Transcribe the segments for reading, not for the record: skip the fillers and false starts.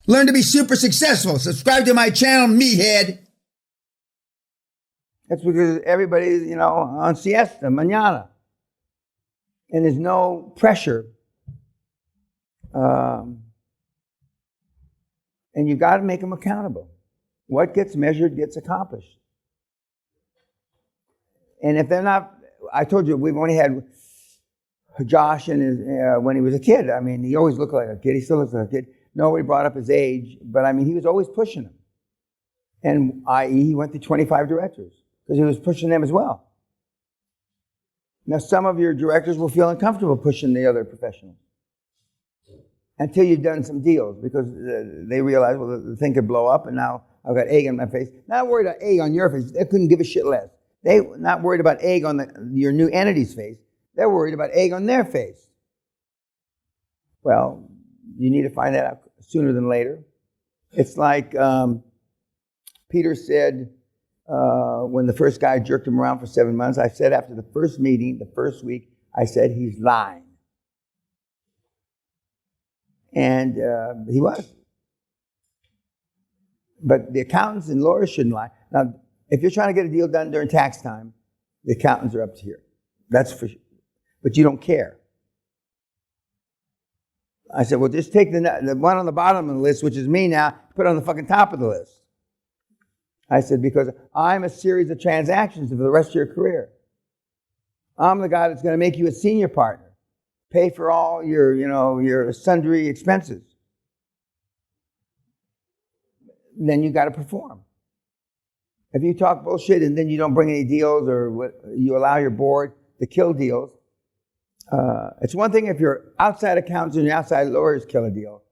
Learn to be super successful. Subscribe to my channel, Meathead. That's because everybody's, on siesta, mañana. And there's no pressure. And you got to make them accountable. What gets measured gets accomplished. And if they're not, I told you, we've only had Josh and when he was a kid. I mean, he always looked like a kid. He still looks like a kid. Nobody brought up his age, but I mean, he was always pushing them. And he went to 25 directors because he was pushing them as well. Now, some of your directors will feel uncomfortable pushing the other professionals until you've done some deals because they realize, well, the thing could blow up and now I've got egg on my face. Not worried about egg on your face. They couldn't give a shit less. They not worried about egg on your new entity's face. They're worried about egg on their face. Well, you need to find that out sooner than later. It's like Peter said when the first guy jerked him around for 7 months, I said after the first meeting, the first week, I said, he's lying. And he was. But the accountants and lawyers shouldn't lie. Now, if you're trying to get a deal done during tax time, the accountants are up to here. That's for sure. But you don't care. I said, well, just take the one on the bottom of the list, which is me now, put it on the fucking top of the list. I said, because I'm a series of transactions for the rest of your career. I'm the guy that's going to make you a senior partner, pay for all your sundry expenses. Then you got to perform. If you talk bullshit and then you don't bring any deals or you allow your board to kill deals, it's one thing if your outside accountants and your outside lawyers kill a deal,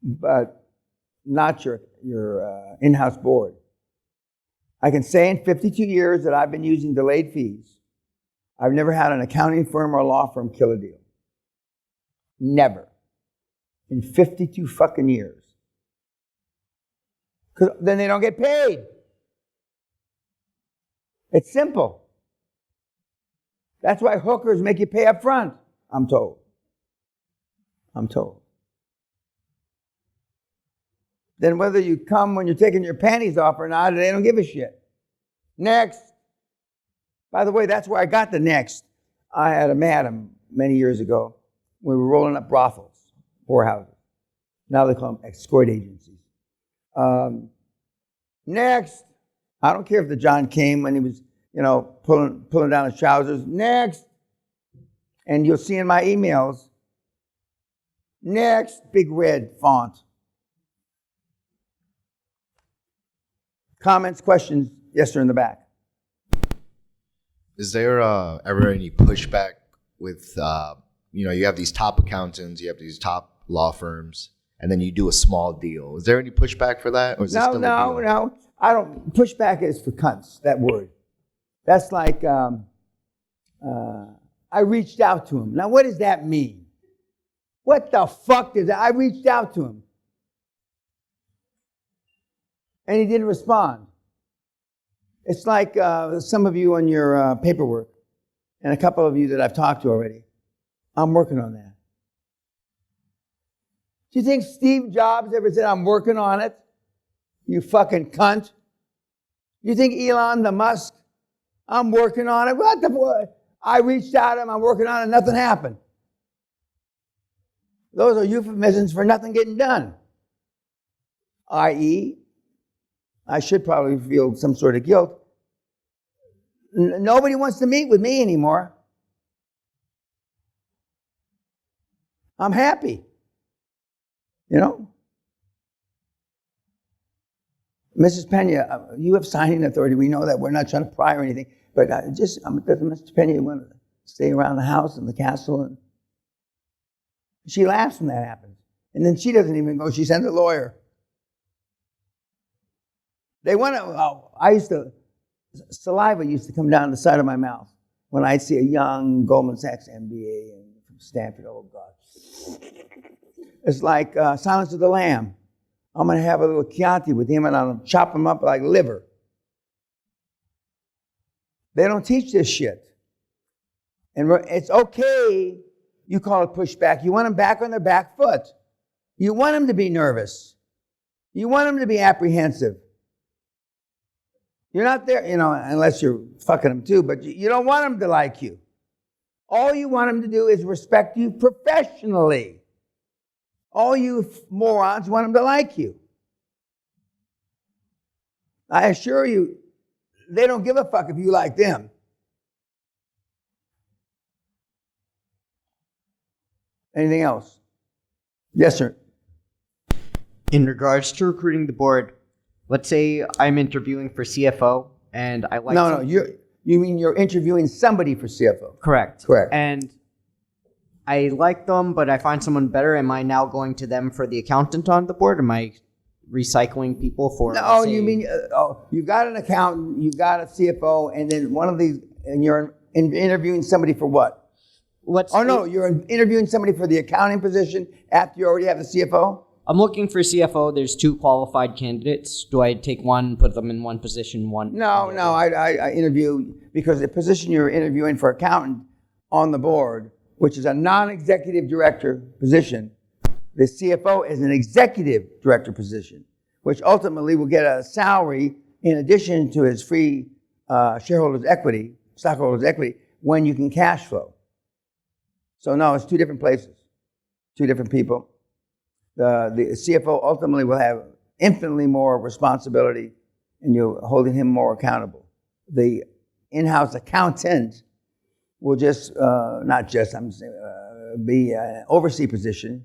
but not your in-house board. I can say in 52 years that I've been using delayed fees, I've never had an accounting firm or a law firm kill a deal. Never. In 52 fucking years. Because then they don't get paid. It's simple. That's why hookers make you pay up front, I'm told. Then whether you come when you're taking your panties off or not, they don't give a shit. Next. By the way, that's where I got the next. I had a madam many years ago. We were rolling up brothels, whorehouses. Now they call them escort agencies. Next. I don't care if the John came when he was, pulling down his trousers. Next. And you'll see in my emails. Next. Big red font. Comments, questions? Yes, sir, in the back. Is there ever any pushback with, you have these top accountants, you have these top law firms, and then you do a small deal. Is there any pushback for that? Or is No. I don't. Pushback is for cunts, that word. That's like, I reached out to him. Now, what does that mean? What the fuck does that? I reached out to him. And he didn't respond. It's like some of you on your paperwork, and a couple of you that I've talked to already. I'm working on that. Do you think Steve Jobs ever said, I'm working on it? You fucking cunt. You think Elon the Musk, I'm working on it? What the fuck? I reached out to him, I'm working on it, nothing happened. Those are euphemisms for nothing getting done. I.e., I should probably feel some sort of guilt. Nobody wants to meet with me anymore. I'm happy. Mrs. Peña, you have signing authority. We know that. We're not trying to pry or anything. But does Mrs. Peña want to stay around the house and the castle? And she laughs when that happens. And then she doesn't even go. She sends a lawyer. Saliva used to come down the side of my mouth when I'd see a young Goldman Sachs MBA from Stanford. Oh, God. It's like Silence of the Lamb. I'm going to have a little Chianti with him and I'll chop him up like liver. They don't teach this shit. And it's okay, you call it pushback. You want them back on their back foot. You want them to be nervous. You want them to be apprehensive. You're not there, unless you're fucking them too, but you don't want them to like you. All you want them to do is respect you professionally. All you morons want them to like you. I assure you, they don't give a fuck if you like them. Anything else? Yes, sir. In regards to recruiting the board, let's say I'm interviewing for CFO and I like No, you mean you're interviewing somebody for CFO? Correct. Correct. And I like them, but I find someone better. Am I now going to them for the accountant on the board? Am I recycling people for? No, you mean you've got an accountant, you've got a CFO, and then one of these, and you're interviewing somebody for what? You're interviewing somebody for the accounting position after you already have the CFO? I'm looking for CFO. There's 2 qualified candidates. Do I take one, put them in one position, one? No, I interview, because the position you're interviewing for accountant on the board, which is a non-executive director position, the CFO is an executive director position, which ultimately will get a salary in addition to his free stockholders' equity, when you can cash flow. So no, it's 2 different places, 2 different people. The CFO ultimately will have infinitely more responsibility, and you're holding him more accountable. The in-house accountant will just, be an oversee position.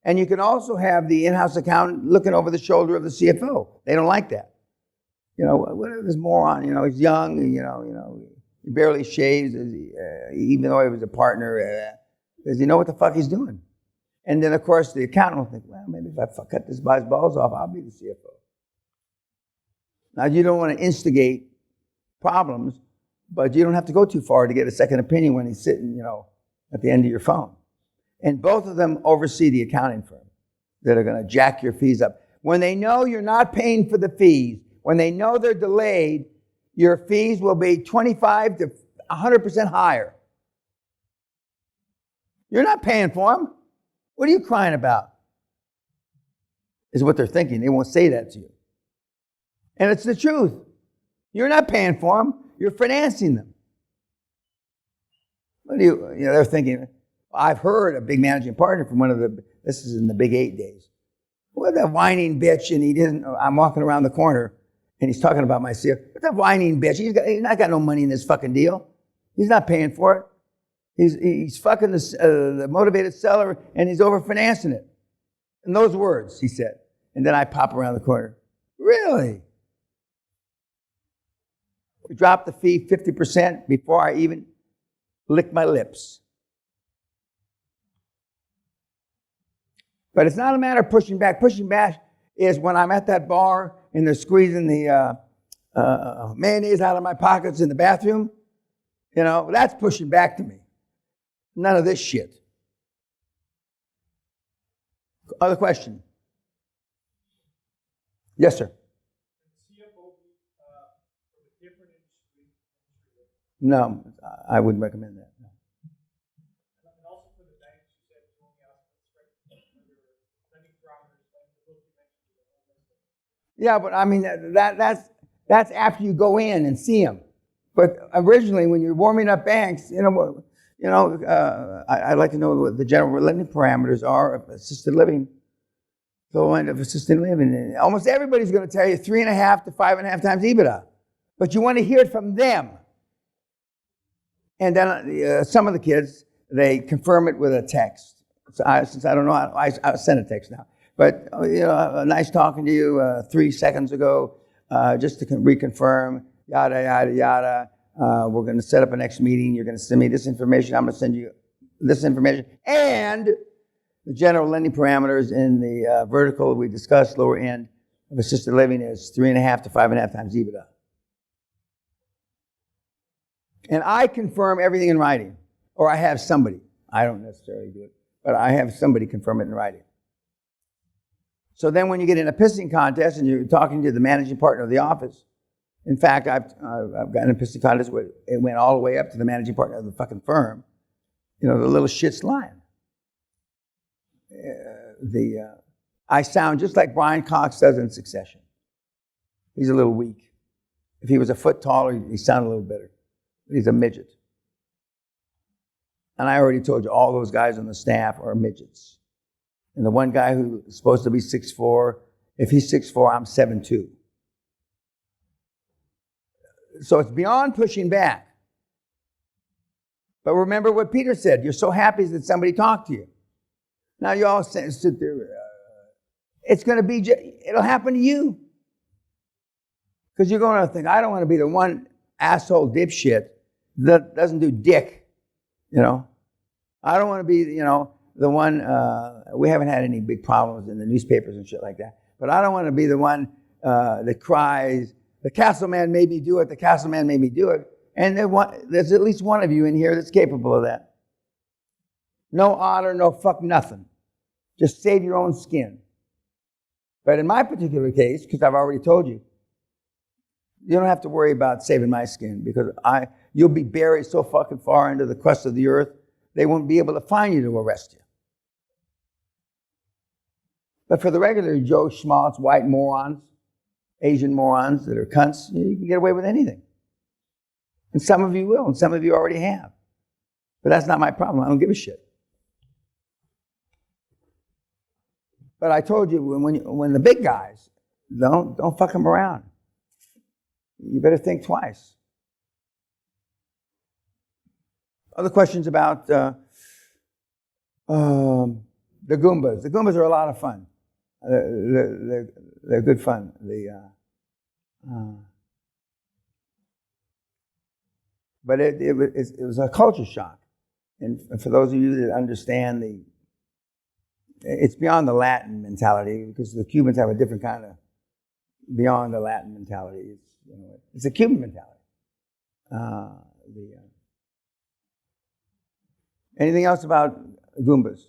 And you can also have the in-house accountant looking over the shoulder of the CFO. They don't like that. Whatever this moron, he's young, he barely shaves, even though he was a partner, does he know what the fuck he's doing? And then, of course, the accountant will think, well, maybe if I cut this guy's balls off, I'll be the CFO. Now, you don't want to instigate problems, but you don't have to go too far to get a second opinion when he's sitting, at the end of your phone. And both of them oversee the accounting firm that are going to jack your fees up. When they know you're not paying for the fees, when they know they're delayed, your fees will be 25 to 100% higher. You're not paying for them. What are you crying about? Is what they're thinking. They won't say that to you. And it's the truth. You're not paying for them. You're financing them. What do they're thinking. I've heard a big managing partner from this is in the Big 8 days. What a whining bitch, and I'm walking around the corner, and he's talking about my CFO. What that whining bitch? He's not got no money in this fucking deal. He's not paying for it. He's fucking the motivated seller, and he's overfinancing it. In those words, he said. And then I pop around the corner. Really? We dropped the fee 50% before I even licked my lips. But it's not a matter of pushing back. Pushing back is when I'm at that bar and they're squeezing the mayonnaise out of my pockets in the bathroom. That's pushing back to me. None of this shit. Other question? Yes, sir. No, I wouldn't recommend that. No. Yeah, but I mean that's after you go in and see them. But originally, when you're warming up banks, I'd like to know what the general lending parameters are of assisted living, the low end of assisted living. And almost everybody's going to tell you 3.5 to 5.5 times EBITDA, but you want to hear it from them. And then some of the kids, they confirm it with a text. So since I don't know, I send a text now. But nice talking to you 3 seconds ago, just to reconfirm, yada yada yada. We're going to set up a next meeting. You're going to send me this information. I'm going to send you this information. And the general lending parameters in the vertical we discussed, lower end of assisted living, is 3.5 to 5.5 times EBITDA. And I confirm everything in writing. Or I have somebody. I don't necessarily do it. But I have somebody confirm it in writing. So then when you get in a pissing contest and you're talking to the managing partner of the office, in fact, I've gotten a pissing contest where it went all the way up to the managing partner of the fucking firm. The little shit's lying. I sound just like Brian Cox does in Succession. He's a little weak. If he was a foot taller, he'd sound a little better. He's a midget. And I already told you, all those guys on the staff are midgets. And the one guy who's supposed to be 6'4", if he's 6'4", I'm 7'2". So it's beyond pushing back. But remember what Peter said. You're so happy that somebody talked to you. Now you all sit there. It's going to be, it'll happen to you. Because you're going to think, I don't want to be the one asshole dipshit that doesn't do dick. You know? I don't want to be, you know, the one, we haven't had any big problems in the newspapers and shit like that. But I don't want to be the one that cries, the castle man made me do it, the castle man made me do it. And there's at least one of you in here that's capable of that. No honor, no fuck nothing. Just save your own skin. But in my particular case, because I've already told you, you don't have to worry about saving my skin, because you'll be buried so fucking far into the crust of the earth, they won't be able to find you to arrest you. But for the regular Joe Schmaltz, white morons, Asian morons that are cunts, you can get away with anything. And some of you will, and some of you already have. But that's not my problem. I don't give a shit. But I told you, when the big guys, don't fuck them around. You better think twice. Other questions about the Goombas. The Goombas are a lot of fun. They're good fun. But it was a culture shock. And for those of you that understand it's beyond the Latin mentality, because the Cubans have a different kind of beyond the Latin mentality. It's a Cuban mentality. Anything else about Goombas?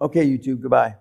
Okay, YouTube, goodbye.